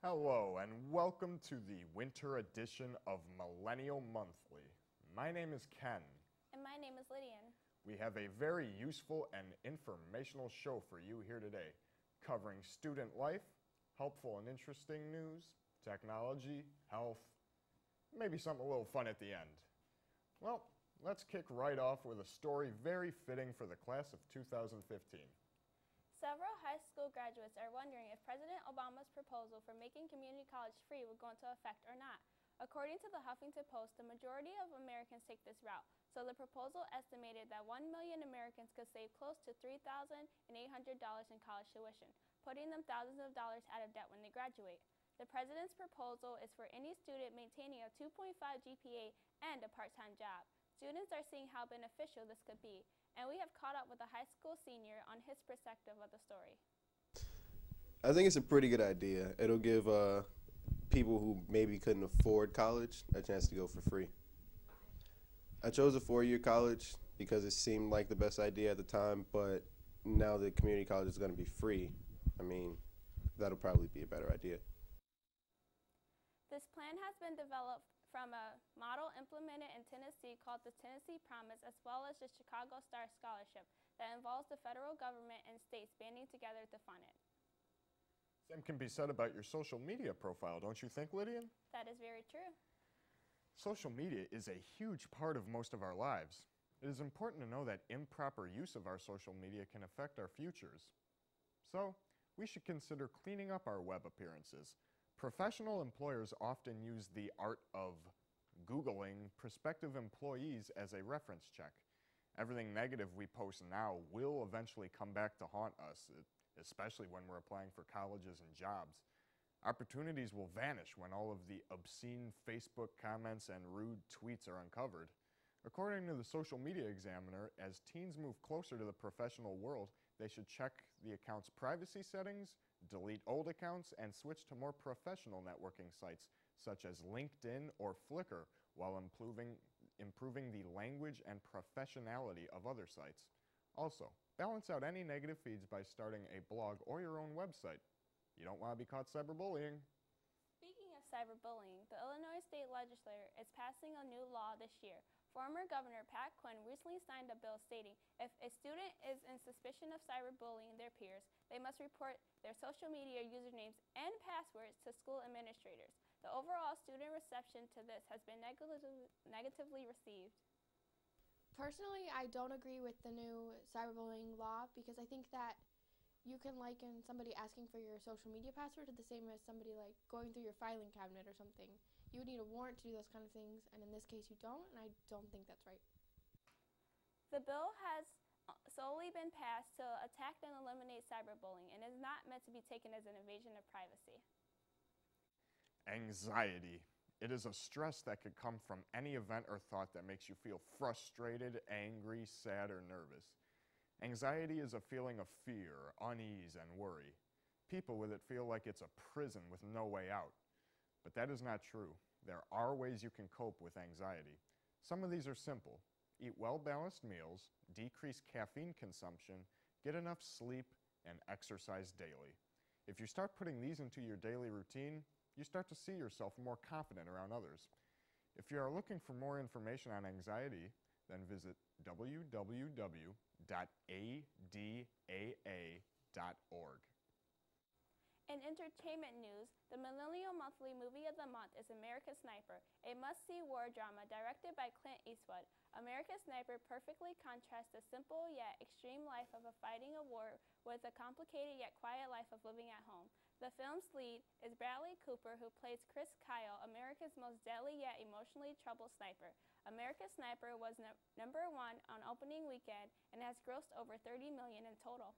Hello and welcome to the winter edition of Millennial Monthly. My name is Ken. And my name is Lydian. We have a very useful and informational show for you here today, covering student life, helpful and interesting news, technology, health, maybe something a little fun at the end. Well, let's kick right off with a story very fitting for the class of 2015. Several high school graduates are wondering if President Obama's proposal for making community college free will go into effect or not. According to the Huffington Post, the majority of Americans take this route, so the proposal estimated that 1 million Americans could save close to $3,800 in college tuition, putting them thousands of dollars out of debt when they graduate. The president's proposal is for any student maintaining a 2.5 GPA and a part-time job. Students are seeing how beneficial this could be, and we have caught up with a high school senior on his perspective of the story. I think it's a pretty good idea. It'll give people who maybe couldn't afford college a chance to go for free. I chose a four-year college because it seemed like the best idea at the time, but now that community college is going to be free, I mean, that'll probably be a better idea. This plan has been developed from a model implemented in Tennessee called the Tennessee Promise, as well as the Chicago Star Scholarship that involves the federal government and states banding together to fund it. Same can be said about your social media profile, don't you think, Lydian? That is very true. Social media is a huge part of most of our lives. It is important to know that improper use of our social media can affect our futures. So, we should consider cleaning up our web appearances. Professional employers often use the art of Googling prospective employees as a reference check. Everything negative we post now will eventually come back to haunt us, especially when we're applying for colleges and jobs. Opportunities will vanish when all of the obscene Facebook comments and rude tweets are uncovered. According to the Social Media Examiner, as teens move closer to the professional world, they should check the account's privacy settings, delete old accounts, and switch to more professional networking sites such as LinkedIn or Flickr while improving the language and professionality of other sites. Also, balance out any negative feeds by starting a blog or your own website. You don't want to be caught cyberbullying. Speaking of cyberbullying, the Illinois State Legislature is passing a new law this year. Former Governor Pat Quinn recently signed a bill stating if a student is in suspicion of cyberbullying their peers, they must report their social media usernames and passwords to school administrators. The overall student reception to this has been negatively received. Personally, I don't agree with the new cyberbullying law because I think that you can liken somebody asking for your social media password to the same as somebody like going through your filing cabinet or something. You would need a warrant to do those kind of things, and in this case you don't, and I don't think that's right. The bill has solely been passed to attack and eliminate cyberbullying and is not meant to be taken as an invasion of privacy. Anxiety. It is a stress that could come from any event or thought that makes you feel frustrated, angry, sad, or nervous. Anxiety is a feeling of fear, unease, and worry. People with it feel like it's a prison with no way out. But that is not true. There are ways you can cope with anxiety. Some of these are simple. Eat well-balanced meals, decrease caffeine consumption, get enough sleep, and exercise daily. If you start putting these into your daily routine, you start to see yourself more confident around others. If you are looking for more information on anxiety, then visit www.adaa.org. In entertainment news, the Millennial Monthly Movie of the Month is America's Sniper, a must-see war drama directed by Clint Eastwood. America's Sniper perfectly contrasts the simple yet extreme life of fighting a war with the complicated yet quiet life of living at home. The film's lead is Bradley Cooper, who plays Chris Kyle, America's most deadly yet emotionally troubled sniper. America's Sniper was number 1 on opening weekend and has grossed over $30 million in total.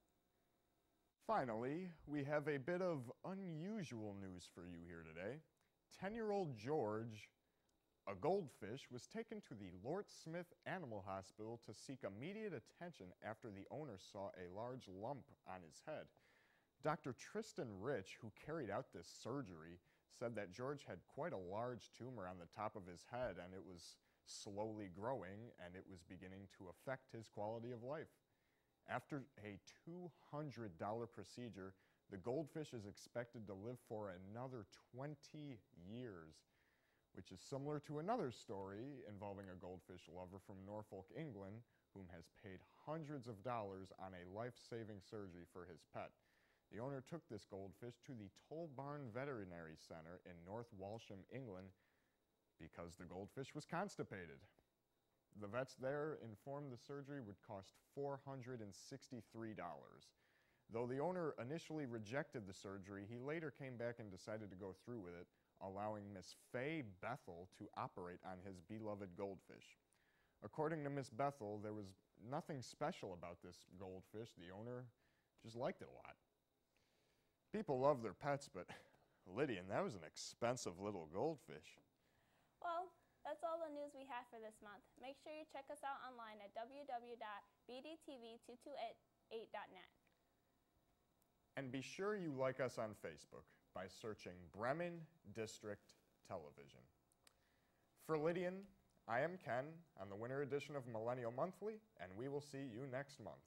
Finally, we have a bit of unusual news for you here today. 10-year-old George, a goldfish, was taken to the Lort Smith Animal Hospital to seek immediate attention after the owner saw a large lump on his head. Dr. Tristan Rich, who carried out this surgery, said that George had quite a large tumor on the top of his head, and it was slowly growing, and it was beginning to affect his quality of life. After a $200 procedure, The goldfish is expected to live for another 20 years, which is similar to another story involving a goldfish lover from Norfolk, England, whom has paid hundreds of dollars on a life-saving surgery for his pet. The owner took this goldfish to the Toll Barn Veterinary Center in North Walsham, England, because the goldfish was constipated. The vets there informed the surgery would cost $463. Though the owner initially rejected the surgery, he later came back and decided to go through with it, allowing Miss Faye Bethel to operate on his beloved goldfish. According to Miss Bethel, there was nothing special about this goldfish. The owner just liked it a lot. People love their pets, but Lydian, that was an expensive little goldfish. Well, that's all the news we have for this month. Make sure you check us out online at www.bdtv228.net. And be sure you like us on Facebook by searching Bremen District Television. For Lydian, I am Ken on the winter edition of Millennial Monthly, and we will see you next month.